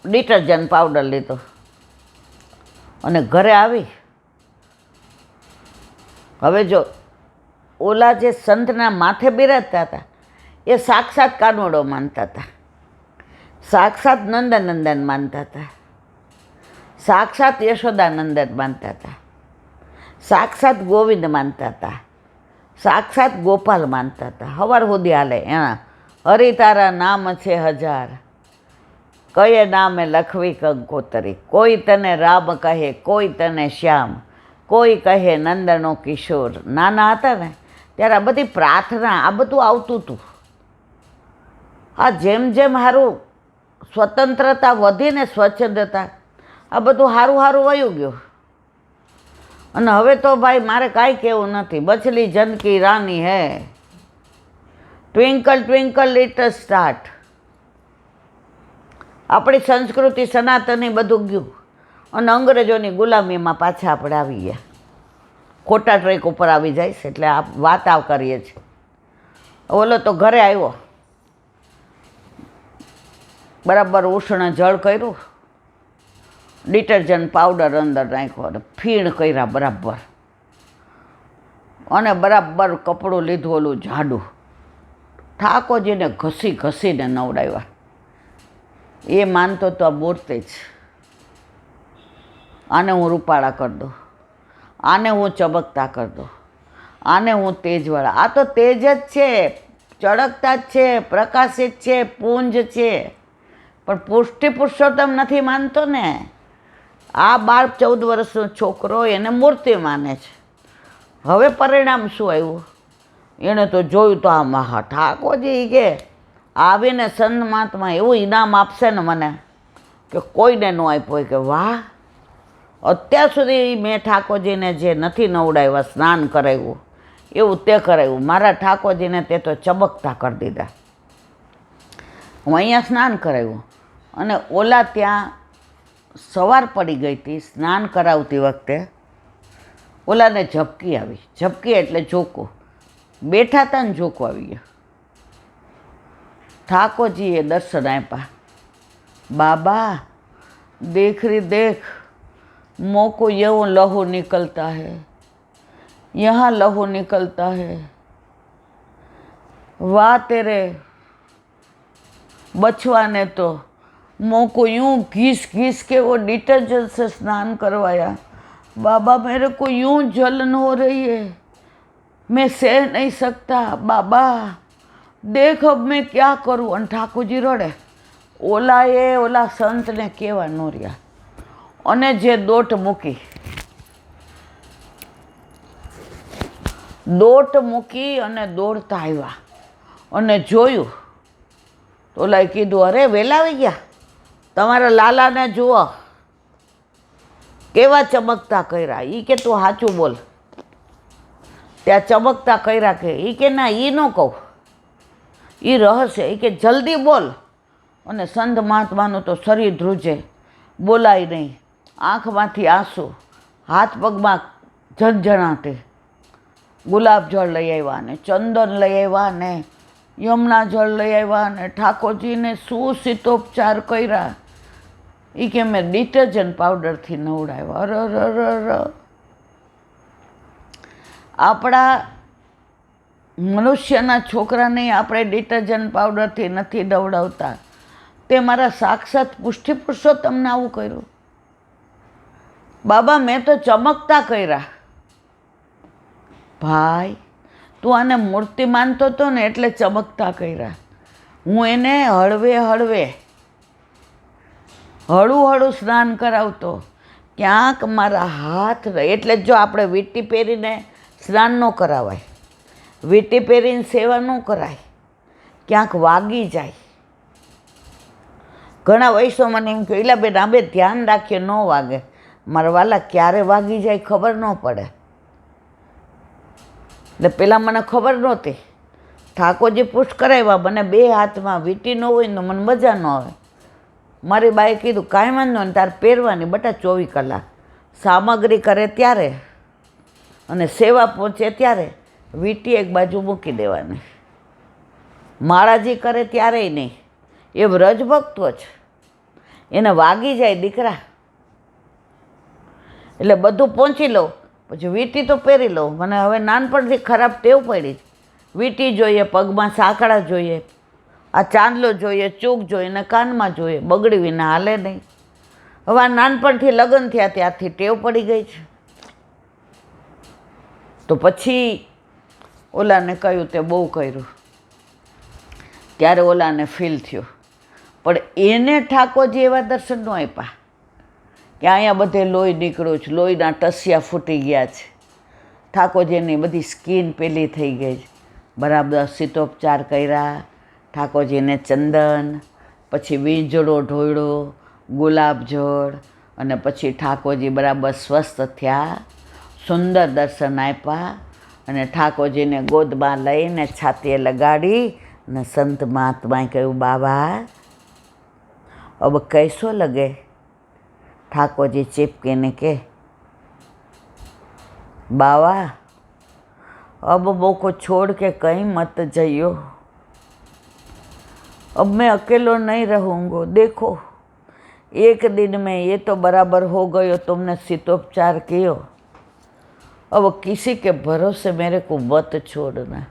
Detergent powder લીધો અને ઘરે આવી હવે જો ઓલા જે સંતના માથે બિરાજતા હતા એ સાક્ષાત કાનોડો માનતા હતા, સાક્ષાત નંદનંદન માનતા હતા, સાક્ષાત યશોદાનંદન માનતા હતા, સાક્ષાત ગોવિંદ માનતા હતા, સાક્ષાત ગોપાલ માનતા હતા. હવાર સુધી હાલે એના હરિ તારા નામ છે હજાર, કયે નામે લખવી કંકોતરી. કોઈ તને રામ કહે, કોઈ તને શ્યામ, કોઈ કહે નંદનો કિશોર. નાના હતા ને ત્યારે આ બધી પ્રાર્થના આ બધું આવતું હતું. આ જેમ જેમ સારું સ્વતંત્રતા વધીને સ્વચ્છંદતા આ બધું સારું સારું વયું ગયું. અને હવે તો ભાઈ મારે કાંઈ કહેવું નથી. બચલી જનકી રાની હે, ટ્વિંકલ ટ્વિંકલ લિટલ સ્ટાર્ટ. આપણી સંસ્કૃતિ સનાતની બધું ગયું અને અંગ્રેજોની ગુલામીમાં પાછા આપણે આવી ગયા. ખોટા ટ્રેક ઉપર આવી જાય છે એટલે આ વાત આવ કરીએ છીએ. ઓલો તો ઘરે આવ્યો, બરાબર ઉષ્ણ જળ કર્યું, ડિટર્જન્ટ પાવડર અંદર નાખ્યો અને ફીણ કર્યા બરાબર, અને બરાબર કપડું લીધું ઓલું જાડું, ઠાકોરજીને ઘસી ઘસીને નવડાવ્યા. એ માનતો તો આ મૂર્તિ જ, આને હું રૂપાળા કરી દઉં, આને હું ચમકતા કરી દઉં, આને હું તેજવાળા. આ તો તેજ જ છે, ચળકતા જ છે, પ્રકાશિત છે, પુંજ છે, પણ પુષ્ટિ પુરુષોત્તમ નથી માનતો ને. આ 12-14 વર્ષનો છોકરો એને મૂર્તિ માને છે. હવે પરિણામ શું આવ્યું? એણે તો જોયું તો આમાં હા ઠાકોરજી કે આવીને સંત મહાત્મા એવું ઇનામ આપશે ને મને કે કોઈને ન આપ્યું. કે વાહ, અત્યાર સુધી મેં ઠાકોરજીને જે નથી નવડાવ્યા, સ્નાન કરાવ્યું એવું તે કરાવ્યું. મારા ઠાકોરજીને તે તો ચમકતા કરી દીધા. હું અહીંયા સ્નાન કરાવ્યું અને ઓલા ત્યાં સવાર પડી ગઈ હતી. સ્નાન કરાવતી વખતે ઓલાને ઝબકી આવી. ઝબકી એટલે ઝોકો. બેઠા હતા ને ઝોકો આવી ગયો. ઠાકોરજીએ દર્શન આપ્યા. બાબા દેખ રી દેખ, મોકો યવું લહુ નિકલતા હૈ, यहाँ लहू निकलता है, वाह तेरे बचवाने तो मुँह को यूं घीस घीस के वो डिटर्जेंट से स्नान करवाया. बाबा मेरे को यूं जलन हो रही है, मैं सह नहीं सकता. बाबा देख अब मैं क्या करूँ. અને ઠાકોરજી રડે. ઓલા સંતને કેવા ન રહ્યા. અને જે દોટ મૂકી અને દોડતા આવ્યા અને જોયું તો ઓલાએ કીધું, અરે વહેલા આવી ગયા, તમારા લાલાને જુઓ કેવા ચમકતા કર્યા. એ કે તું સાચું બોલ, ત્યાં ચમકતા કર્યા કે? એ કે ના, એ ન કહું, એ રહસ્ય. એ કે જલ્દી બોલ. અને સંત મહાત્માનું તો શરીર ધ્રુજે, બોલાય નહીં, આંખમાંથી આંસુ, હાથ પગમાં ઝંઝણાટે. ગુલાબ જળ લઈ આવ્યા ને ચંદન લઈ આવ્યા ને યમુના જળ લઈ આવ્યા ને ઠાકોરજીને સુશીતોપચાર કર્યા. એ કે મેં ડિટર્જન્ટ પાવડરથી નવડાવ્યા. અર આપણા મનુષ્યના છોકરાને આપણે ડિટર્જન્ટ પાવડરથી નથી નવડાવતા. તે મારા સાક્ષાત પુષ્ટિ પુરુષોત્તમને આવું કર્યું. બાબા મેં તો ચમકતા કર્યા. ભાઈ તું આને મૂર્તિ માનતો હતો ને એટલે ચમકતા કર્યા. હું એને હળવે હળું સ્નાન કરાવતો. ક્યાંક મારા હાથ, એટલે જો આપણે વીંટી પહેરીને સ્નાન ન કરાવાય, વીંટી પહેરીને સેવા ન કરાય, ક્યાંક વાગી જાય. ઘણા વૈષ્ણવ મને એમ કહ્યું, એલા બેન આબે ધ્યાન રાખીએ ન વાગે. મારા વાલા ક્યારે વાગી જાય ખબર ન પડે. એટલે પહેલાં મને ખબર નહોતી. ઠાકોરજી પુષ્ટ કરાવ્યા, મને 2 હાથમાં વીંટી ન હોય ને મને મજા ન આવે. મારી બાએ કીધું કાંઈ વાંધો ને, તારે પહેરવાની બટા 24 કલાક. સામગ્રી કરે ત્યારે અને સેવા પહોંચે ત્યારે વીંટી એક બાજુ મૂકી દેવાની. માળાજી કરે ત્યારેય નહીં. એ વ્રજભક્તો છે, એને વાગી જાય દીકરા, એટલે બધું પહોંચી લઉં, પછી વીંટી તો પહેરી લઉં. મને હવે નાનપણથી ખરાબ ટેવ પડી. વીંટી જોઈએ, પગમાં સાંકળા જોઈએ, આ ચાંદલો જોઈએ, ચૂક જોઈએ ને કાનમાં જોઈએ, બગડી વિના હાલે નહીં. હવે આ નાનપણથી લગ્ન થયા ત્યારથી ટેવ પડી ગઈ છે. તો પછી ઓલાને કહ્યું તે બહુ કર્યું, ત્યારે ઓલાને ફીલ થયું. પણ એને ઠાકોરજી એવા દર્શન ન આપ્યા કે અહીંયા બધે લોહી નીકળ્યું છે, લોહીના ટસિયા ફૂટી ગયા છે, ઠાકોરજીની બધી સ્કીન પેલી થઈ ગઈ છે. બરાબર શીતોપચાર કર્યા, ઠાકોરજીને ચંદન, પછી વીંજળો ઢોળ્યો, ગુલાબજળ, અને પછી ઠાકોરજી બરાબર સ્વસ્થ થયા, સુંદર દર્શન આપ્યા. અને ઠાકોરજીને ગોદમાં લઈને છાતીએ લગાડી અને સંત મહાત્માએ કહ્યું, બાબા अब कैसो लगे? ठाकुर जी चिपकीने के, बाबा अब वो को छोड़ के कहीं मत जाइयो, अब मैं अकेलो नहीं रहूँगा. देखो एक दिन में ये तो बराबर हो गयो, तुमने शीतोपचार कियो, अब किसी के भरोसे मेरे को मत छोड़ना.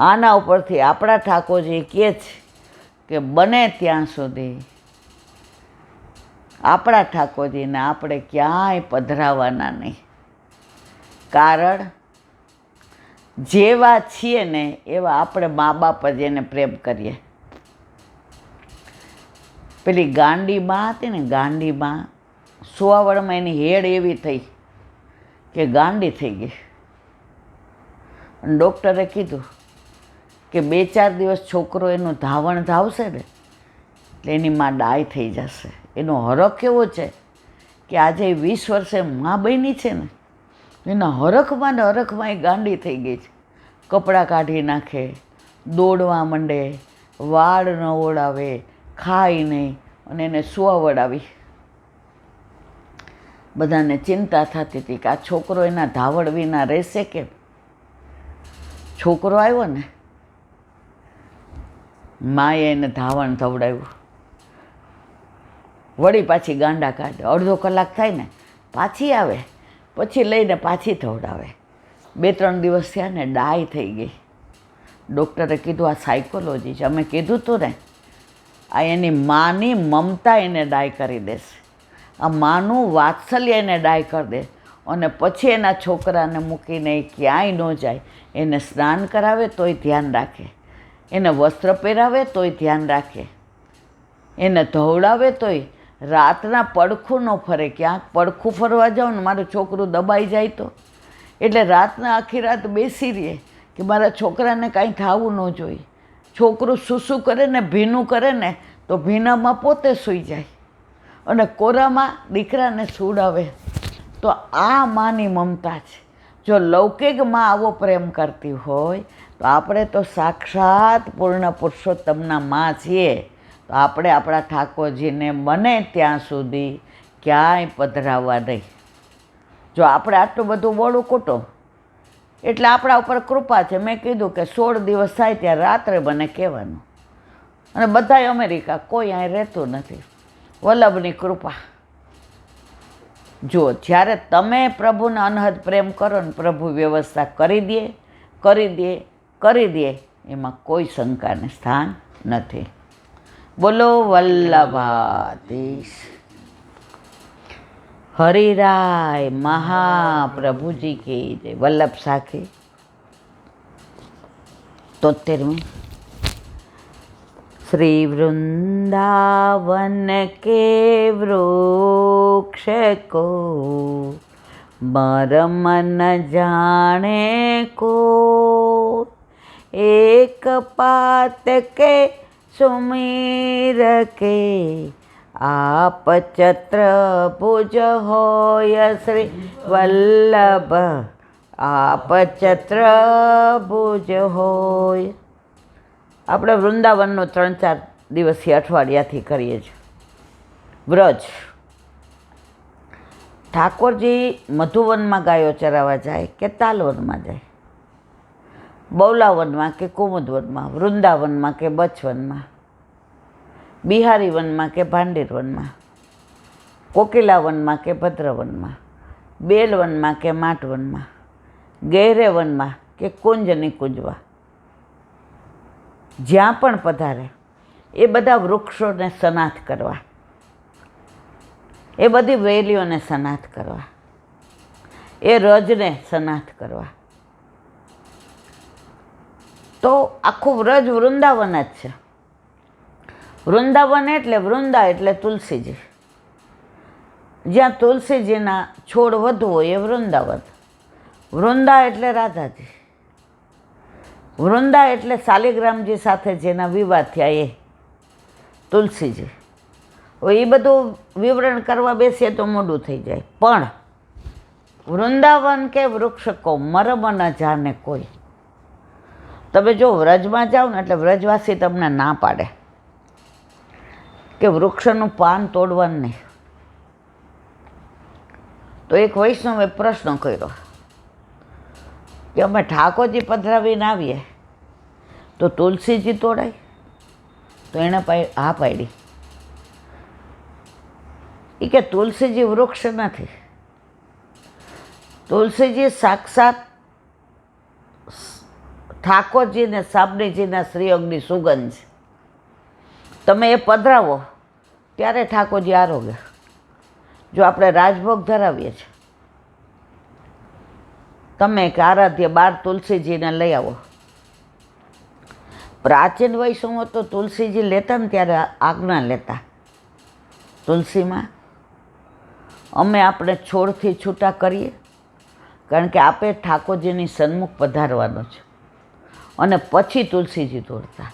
आना उपरथी आपड़ा ठाकोरजी કહે છે કે બને ત્યાં સુધી આપણા ઠાકોરજીને આપણે ક્યાંય પધરાવાના નહીં. કારણ જેવા છીએ ને એવા આપણે મા બાપ જ એને પ્રેમ કરીએ. પેલી ગાંડીમાં હતી ને, ગાંડીમાં સુવાવડમાં એની હેડ એવી થઈ કે ગાંડી થઈ ગઈ. અને ડૉક્ટરે કીધું કે 2-4 દિવસ છોકરો એનું ધાવણ ધાવશે ને એટલે એની માં ડાય થઈ જશે. એનો હરખ એવો છે કે આજે 20 વર્ષે માં બની છે ને, એના હરખમાં ને હરખમાં એ ગાંડી થઈ ગઈ છે. કપડાં કાઢી નાખે, દોડવા માંડે, વાળ ન ઓળાવે, ખાય નહીં, અને એને સુવાવડાવી. બધાને ચિંતા થતી હતી કે આ છોકરો એના ધાવણ વિના રહેશે કેમ. છોકરો આવ્યો ને, માએ એને ધાવણ ધવડાવ્યું, વળી પાછી ગાંડા કાઢે. અડધો કલાક થાય ને પાછી આવે, પછી લઈને પાછી ધવડાવે. 2-3 દિવસ થયા ને ડાય થઈ ગઈ. ડૉક્ટરે કીધું આ સાયકોલોજી છે. અમે કીધું તું ને, આ એની માની મમતા એને ડાય કરી દેશે, આ માનું વાત્સલ્ય એને ડાય કરી દે. અને પછી એના છોકરાને મૂકીને એ ક્યાંય ન જાય. એને સ્નાન કરાવે તોય ધ્યાન રાખે, એને વસ્ત્ર પહેરાવે તોય ધ્યાન રાખે, એને ધવડાવે તોય રાતના પડખું ન ફરે. ક્યાંક પડખું ફરવા જાઓ ને મારું છોકરું દબાઈ જાય તો, એટલે રાતના આખી રાત બેસી રહે કે મારા છોકરાને કાંઈ થવું ન જોઈએ. છોકરું સૂસું કરે ને ભીનું કરે ને તો ભીનામાં પોતે સૂઈ જાય અને કોરામાં દીકરાને સુડાવે. તો આ માની મમતા છે. જો લૌકિક માં આવો પ્રેમ કરતી હોય તો આપણે તો સાક્ષાત પૂર્ણ પુરુષોત્તમના માં છીએ. તો આપણે આપણા ઠાકોરજીને બને ત્યાં સુધી ક્યાંય પધરાવવા નહીં. જો આપણે આટલું બધું બોલું કુટુંબ એટલે આપણા ઉપર કૃપા છે. મેં કીધું કે 16 દિવસ થાય ત્યારે રાત્રે મને કહેવાનું. અને બધાય અમેરિકા, કોઈ અહીં રહેતું નથી. વલ્લભની કૃપા. જો જ્યારે તમે પ્રભુને અનહદ પ્રેમ કરો ને, પ્રભુ વ્યવસ્થા કરી દે, એમાં કોઈ શંકાને સ્થાન નથી. બોલો વલ્લભાધીશ હરિરાય મહાપ્રભુજી કી જય. વલ્લભ સાખી 73મી. श्री वृंदावन के वृक्ष को मरम न जाने को, एक पात के सुमीर के आप छत्र भुज होय श्री वल्लभ, आप छत्र भुज होय. આપણે વૃંદાવનનો 3-4 દિવસથી અઠવાડિયાથી કરીએ છીએ વ્રજ. ઠાકોરજી મધુવનમાં ગાયો ચરાવવા જાય કે તાલવનમાં જાય, બૌલાવનમાં કે કુમુદવનમાં, વૃંદાવનમાં કે બચવનમાં, બિહારી વનમાં કે ભાંડીર વનમાં, કોકિલા વનમાં કે ભદ્રવનમાં, બેલ વનમાં કે માટ વનમાં, ગહેરે વનમાં કે કુંજ નિકુંજવા, જ્યાં પણ પધારે એ બધા વૃક્ષોને સનાથ કરવા, એ બધી વેલીઓને સનાથ કરવા, એ રજને સનાથ કરવા. તો આખું વ્રજ વૃંદાવન જ છે. વૃંદાવન એટલે વૃંદા એટલે તુલસીજી. જ્યાં તુલસીજીના છોડ વધુ હોય એ વૃંદાવન. વૃંદા એટલે રાધાજી. વૃંદા એટલે શાલિગ્રામજી સાથે જેના વિવાહ થયા એ તુલસીજી. હવે એ બધું વિવરણ કરવા બેસીએ તો મોડું થઈ જાય. પણ વૃંદાવન કે વૃક્ષ કો મરમ ન જાને કોઈ. તમે જો વ્રજમાં જાઓ ને એટલે વ્રજવાસી તમને ના પાડે કે વૃક્ષનું પાન તોડવાનું નહીં. તો એક વૈષ્ણવે પ્રશ્ન કર્યો કે અમે ઠાકોરજી પધરાવીને આવીએ તો તુલસીજી તોડાય? તો એણે હા પાડી. એ કે તુલસીજી વૃક્ષ નથી. તુલસીજી સાક્ષાત ઠાકોરજીને સાબરીજીના શ્રીઅંગની સુગંધ છે. તમે એ પધરાવો ત્યારે ઠાકોરજી આરોગે. જો આપણે રાજભોગ ધરાવીએ છીએ, તમે કે આરાધ્ય 12 તુલસીજીને લઈ આવો. પ્રાચીન વૈષ્ણવો તો તુલસીજી લેતા ને ત્યારે આજ્ઞા લેતા, તુલસીમાં અમે આપણે છોડથી છૂટા કરીએ, કારણ કે આપે ઠાકોરજીની સન્મુખ પધારવાનો છે, અને પછી તુલસીજી તોડતા.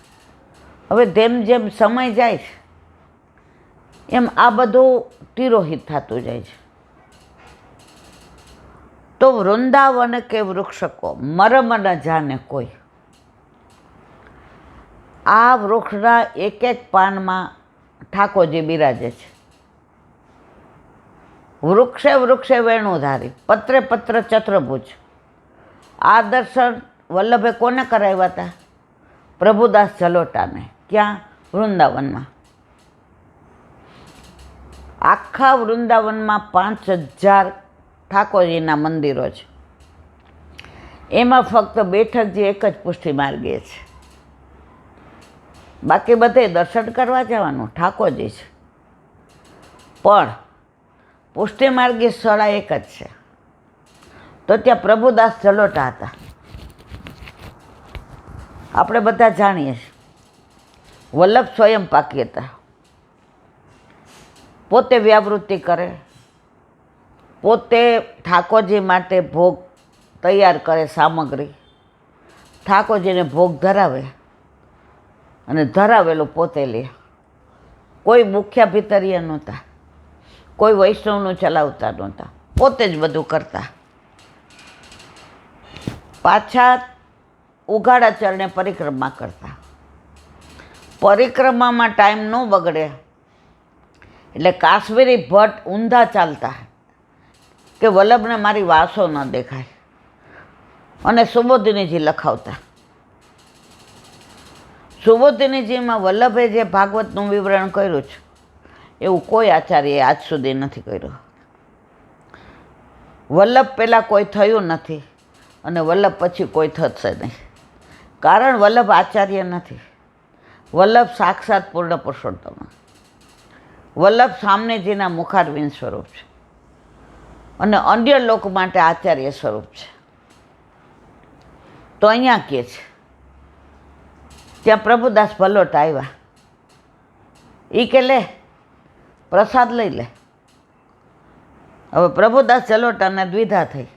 હવે જેમ સમય જાય છે એમ આ બધું તિરોહિત થતું જાય છે. તો વૃંદાવન કે વૃક્ષકો મરમ ન જાને કોઈ. આ વૃક્ષના એક એક પાનમાં ઠાકોરજી બિરાજે છે. વૃક્ષે વૃક્ષે વેણુધારી, પત્રે પત્ર ચતુર્ભુજ. આ દર્શન વલ્લભે કોને કરાવ્યા હતા? પ્રભુદાસ જલોટાને. ક્યાં? વૃંદાવનમાં. આખા વૃંદાવનમાં 5000 ઠાકોરજીના મંદિરો છે. એમાં ફક્ત બેઠકજી એક જ પુષ્ટિ માર્ગીય છે. બાકી બધે દર્શન કરવા જવાનું ઠાકોરજી છે. પણ પુષ્ટિ માર્ગી સ્થળ એક જ છે. તો ત્યાં પ્રભુદાસ જલોટા હતા. આપણે બધા જાણીએ છીએ. વલ્લભ સ્વયં પાકી હતા. પોતે વ્યાવૃત્તિ કરે, પોતે ઠાકોરજી માટે ભોગ તૈયાર કરે, સામગ્રી ઠાકોરજીને ભોગ ધરાવે અને ધરાવેલું પોતે લે. કોઈ મુખ્ય ભીતરીય નહોતા, કોઈ વૈષ્ણવનું ચલાવતા નહોતા, પોતે જ બધું કરતા. પાછા ઉઘાડા ચરણે પરિક્રમા કરતા. પરિક્રમામાં ટાઈમ ન બગડે એટલે કાશ્મીરી ભટ્ટ ઊંધા ચાલતા કે વલ્લભને મારી વાસો ન દેખાય, અને સુબોધિનીજી લખાવતા. સુબોધિનીજીમાં વલ્લભે જે ભાગવતનું વિવરણ કર્યું છે એવું કોઈ આચાર્યએ આજ સુધી નથી કર્યું. વલ્લભ પહેલાં કોઈ થયું નથી અને વલ્લભ પછી કોઈ થશે નહીં. કારણ વલ્લભ આચાર્ય નથી. વલ્લભ સાક્ષાત પૂર્ણ પુરુષોત્તમ. વલ્લભ સામનેજીના મુખારવિંદ સ્વરૂપ છે અને અન્ય લોક માટે આચાર્ય સ્વરૂપ છે. તો અહીંયા કહે છે ત્યાં પ્રભુદાસ ભલોટ આવ્યા. એ કે લે પ્રસાદ લઈ લે. હવે પ્રભુદાસ જલોટાને દ્વિધા થઈ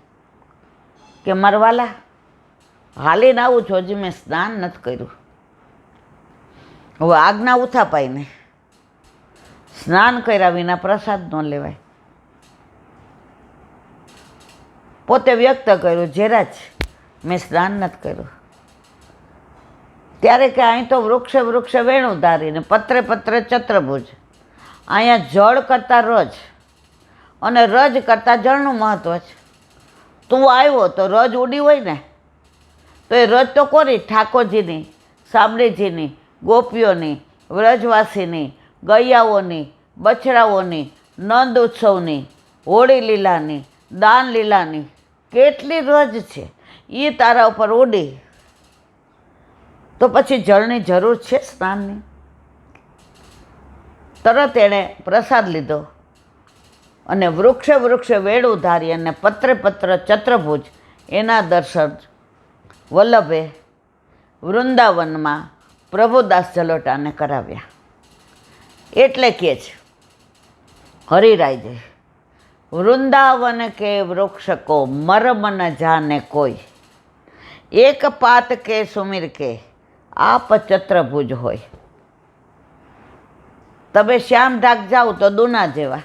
કે મરવાલા હાલીને આવું છું, હજી મેં સ્નાન નથી કર્યું. હવે આજ્ઞા ઉથાપાય નહીં, સ્નાન કર્યા વિના પ્રસાદ ન લેવાય. પોતે વ્યક્ત કર્યું, જેરાજ મેં સ્નાન નથી કર્યું. ત્યારે કે અહીં તો વૃક્ષે વૃક્ષે વેણું ધારીને પત્રે પત્રે ચતુર્ભુજ. અહીંયા જળ કરતાં રજ અને રજ કરતાં જળનું મહત્ત્વ છે. તું આવ્યો તો રજ ઉડી હોય ને, તો એ રજ તો કોની? ઠાકોરજીની, સાબરીજીની, ગોપીઓની, વ્રજવાસીની, ગૈયાઓની, બછડાઓની, નંદ ઉત્સવની, હોળી લીલાની, દાન લીલાની કેટલી રજ છે. એ તારા ઉપર ઉડી તો પછી જળની જરૂર છે સ્નાનની? તરત એણે પ્રસાદ લીધો અને વૃક્ષે વેડું ધારી અને પત્ર ચત્રભુજ એના દર્શન વલ્લભે વૃંદાવનમાં પ્રભુદાસ જલોટાને કરાવ્યા. એટલે કે છે હરિરાયજી, વૃંદાવન કે વૃક્ષ કો મર્મ ન જાને કોઈ, એક પાત કે સુમિર કે આપ ચત્રભુજ હોય. તમે શ્યામ ઢાક જાઓ તો દુના જેવા,